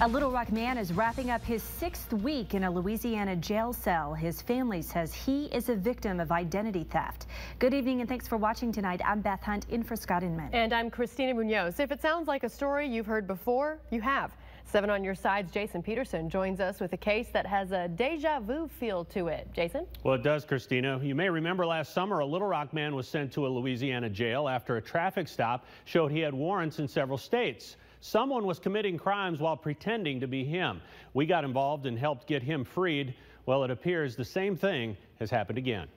A Little Rock man is wrapping up his 6th week in a Louisiana jail cell. His family says he is a victim of identity theft. Good evening and thanks for watching tonight. I'm Beth Hunt in for Scott Inman. And I'm Christina Munoz. If it sounds like a story you've heard before, you have. 7 on your side's Jason Pederson joins us with a case that has a deja vu feel to it. Jason? Well, it does, Christina. You may remember last summer a Little Rock man was sent to a Louisiana jail after a traffic stop showed he had warrants in several states. Someone was committing crimes while pretending to be him. We got involved and helped get him freed. Well, it appears the same thing has happened again.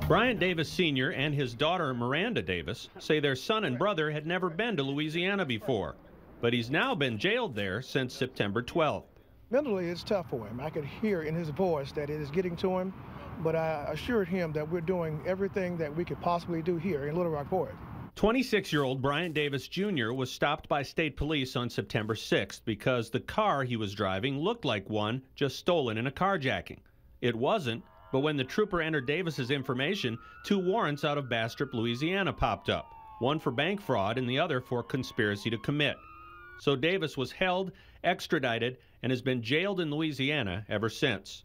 Bryant Davis Sr. and his daughter Miranda Davis say their son and brother had never been to Louisiana before, but he's now been jailed there since September 12th. Mentally, it's tough for him. I could hear in his voice that it is getting to him, but I assured him that we're doing everything that we could possibly do here in Little Rock for it. 26-year-old Bryant Davis Jr. was stopped by state police on September 6th because the car he was driving looked like one just stolen in a carjacking. It wasn't, but when the trooper entered Davis's information, 2 warrants out of Bastrop, Louisiana popped up, one for bank fraud and the other for conspiracy to commit. So Davis was held, extradited, and has been jailed in Louisiana ever since.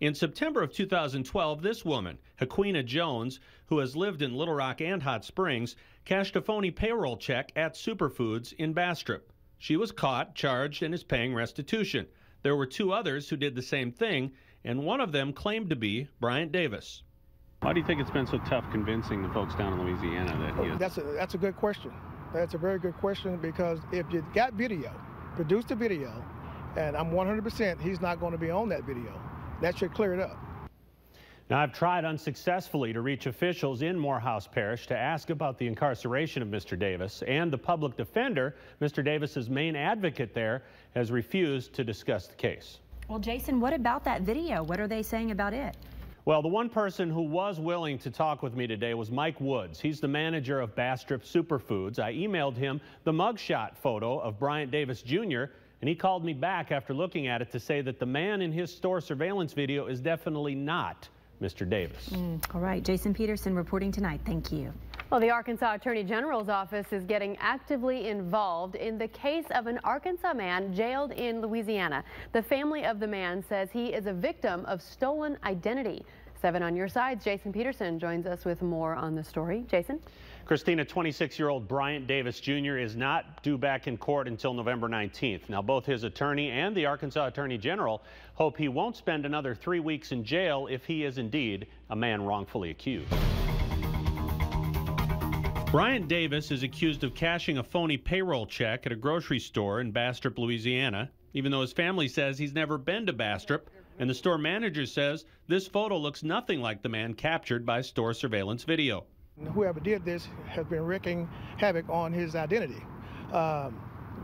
In September of 2012, this woman, Haquina Jones, who has lived in Little Rock and Hot Springs, cashed a phony payroll check at Superfoods in Bastrop. She was caught, charged, and is paying restitution. There were 2 others who did the same thing, and one of them claimed to be Bryant Davis. Why do you think it's been so tough convincing the folks down in Louisiana that he is? That's a good question. That's a very good question, because if you got video, produced a video, and I'm 100% he's not going to be on that video, that should clear it up. Now, I've tried unsuccessfully to reach officials in Morehouse Parish to ask about the incarceration of Mr. Davis, and the public defender, Mr. Davis's main advocate there, has refused to discuss the case. Well, Jason, what about that video? What are they saying about it? Well, the one person who was willing to talk with me today was Mike Woods. He's the manager of Bastrop Superfoods. I emailed him the mugshot photo of Bryant Davis Jr., and he called me back after looking at it to say that the man in his store surveillance video is definitely not Mr. Davis. All right, Jason Pederson reporting tonight. Thank you. Well, the Arkansas Attorney General's office is getting actively involved in the case of an Arkansas man jailed in Louisiana. The family of the man says he is a victim of stolen identity. 7 on your sides, Jason Pederson joins us with more on the story. Jason? Christina, 26-year-old Bryant Davis Jr. is not due back in court until November 19th. Now, both his attorney and the Arkansas Attorney General hope he won't spend another 3 weeks in jail if he is indeed a man wrongfully accused. Bryant Davis is accused of cashing a phony payroll check at a grocery store in Bastrop, Louisiana, even though his family says he's never been to Bastrop, and the store manager says this photo looks nothing like the man captured by store surveillance video. Whoever did this has been wreaking havoc on his identity.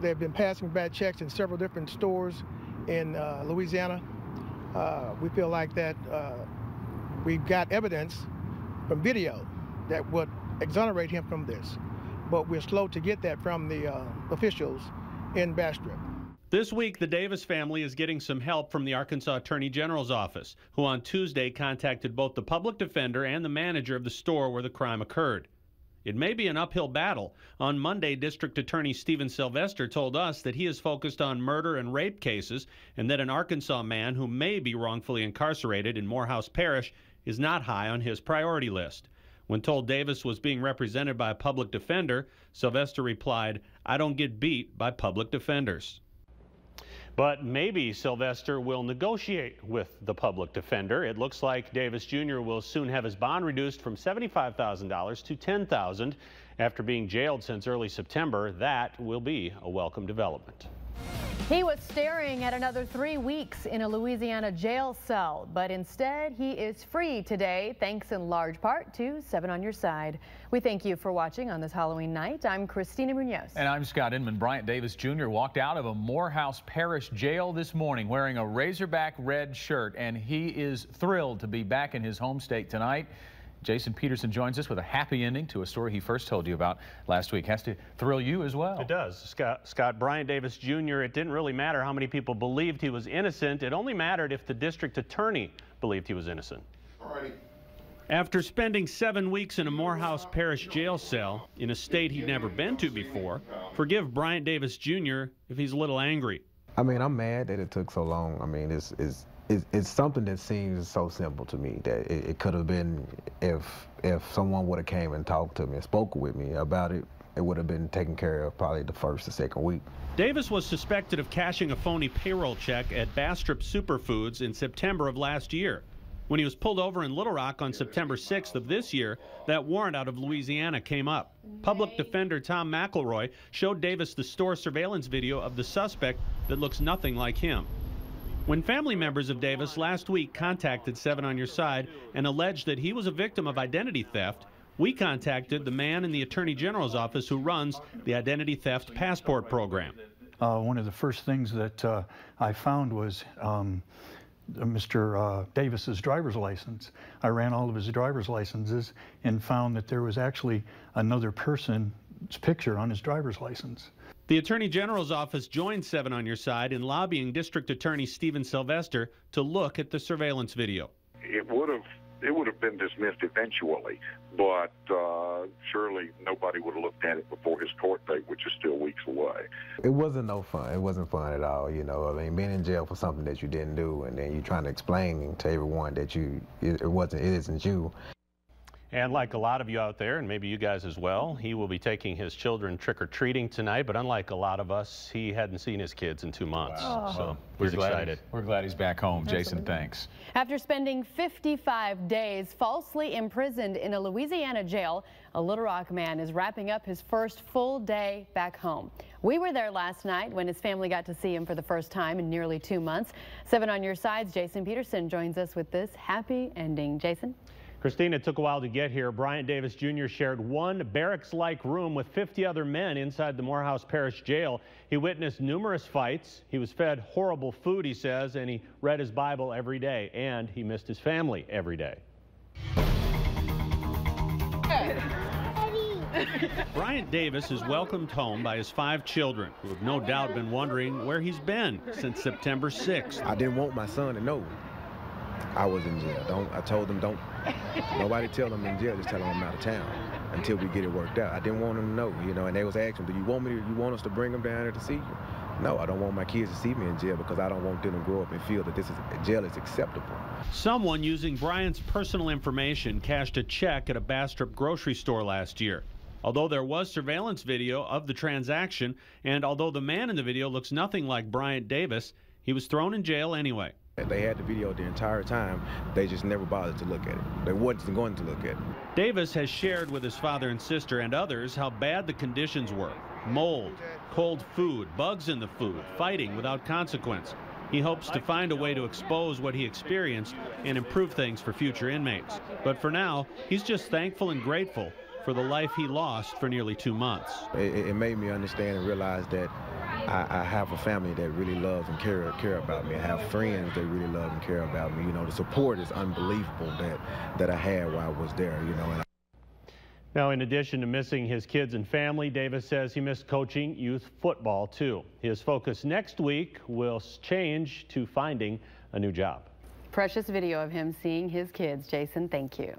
They've been passing bad checks in several different stores in Louisiana. We feel like that we've got evidence from video that would exonerate him from this, but we're slow to get that from the officials in Bastrop. This week, the Davis family is getting some help from the Arkansas Attorney General's office, who on Tuesday contacted both the public defender and the manager of the store where the crime occurred. It may be an uphill battle. On Monday, District Attorney Stephen Sylvester told us that he is focused on murder and rape cases, and that an Arkansas man who may be wrongfully incarcerated in Morehouse Parish is not high on his priority list. When told Davis was being represented by a public defender, Sylvester replied, "I don't get beat by public defenders." But maybe Sylvester will negotiate with the public defender. It looks like Davis Jr. will soon have his bond reduced from $75,000 to $10,000 after being jailed since early September. That will be a welcome development. He was staring at another 3 weeks in a Louisiana jail cell, but instead he is free today, thanks in large part to 7 on your side. We thank you for watching on this Halloween night. I'm Christina Munoz. And I'm Scott Inman. Bryant Davis Jr. walked out of a Morehouse Parish jail this morning wearing a Razorback red shirt, and he is thrilled to be back in his home state tonight. Jason Pederson joins us with a happy ending to a story he first told you about last week. Has to thrill you as well. It does. Scott, Bryant Davis Jr., it didn't really matter how many people believed he was innocent. It only mattered if the district attorney believed he was innocent. All righty. After spending 7 weeks in a Morehouse Parish jail cell in a state he'd never been to before, forgive Bryant Davis Jr. if he's a little angry. I mean, I'm mad that it took so long. I mean, it's something that seems so simple to me that it could have been if someone would have came and talked to me and spoke with me about it. It would have been taken care of probably the first or second week. Davis was suspected of cashing a phony payroll check at Bastrop Superfoods in September of last year. When he was pulled over in Little Rock on September 6th of this year, that warrant out of Louisiana came up. Public Defender Tom McElroy showed Davis the store surveillance video of the suspect that looks nothing like him. When family members of Davis last week contacted 7 on Your Side and alleged that he was a victim of identity theft, we contacted the man in the Attorney General's office who runs the Identity Theft Passport Program. One of the first things that I found was Mr. Davis's driver's license. I ran all of his driver's licenses and found that there was actually another person's picture on his driver's license. The Attorney General's office joined 7 on Your Side in lobbying District Attorney Stephen Sylvester to look at the surveillance video. It would have been dismissed eventually, but surely nobody would have looked at it before his court date, which is still weeks away. It wasn't no fun. It wasn't fun at all, you know. I mean, being in jail for something that you didn't do, and then you're trying to explain to everyone that it isn't you. And like a lot of you out there, and maybe you guys as well, he will be taking his children trick-or-treating tonight, but unlike a lot of us, he hadn't seen his kids in 2 months. Wow. So he's excited. We're glad he's back home. Jason, thanks. After spending 55 days falsely imprisoned in a Louisiana jail, a Little Rock man is wrapping up his first full day back home. We were there last night when his family got to see him for the first time in nearly 2 months. 7 on Your Side's Jason Pederson joins us with this happy ending. Jason? Christine, it took a while to get here. Bryant Davis Jr. shared one barracks-like room with 50 other men inside the Morehouse Parish Jail. He witnessed numerous fights. He was fed horrible food, he says, and he read his Bible every day, and he missed his family every day. Bryant Davis is welcomed home by his 5 children, who have no doubt been wondering where he's been since September 6th. I didn't want my son to know I was in jail. I told them, don't nobody tell them in jail, just tell them I'm out of town until we get it worked out. I didn't want them to know, you know, and they was asking, do you want us to bring them down here to see you? No, I don't want my kids to see me in jail because I don't want them to grow up and feel that jail is acceptable. Someone using Bryant's personal information cashed a check at a Bastrop grocery store last year. Although there was surveillance video of the transaction, and although the man in the video looks nothing like Bryant Davis, he was thrown in jail anyway. They had the video the entire time. They just never bothered to look at it. They wasn't going to look at it. Davis has shared with his father and sister and others how bad the conditions were. Mold, cold food, bugs in the food, fighting without consequence. He hopes to find a way to expose what he experienced and improve things for future inmates. But for now, he's just thankful and grateful for the life he lost for nearly 2 months. It made me understand and realize that I have a family that really loves and care about me. I have friends that really love and care about me. You know, the support is unbelievable that I had while I was there, you know. Now, in addition to missing his kids and family, Davis says he missed coaching youth football, too. His focus next week will change to finding a new job. Precious video of him seeing his kids. Jason, thank you.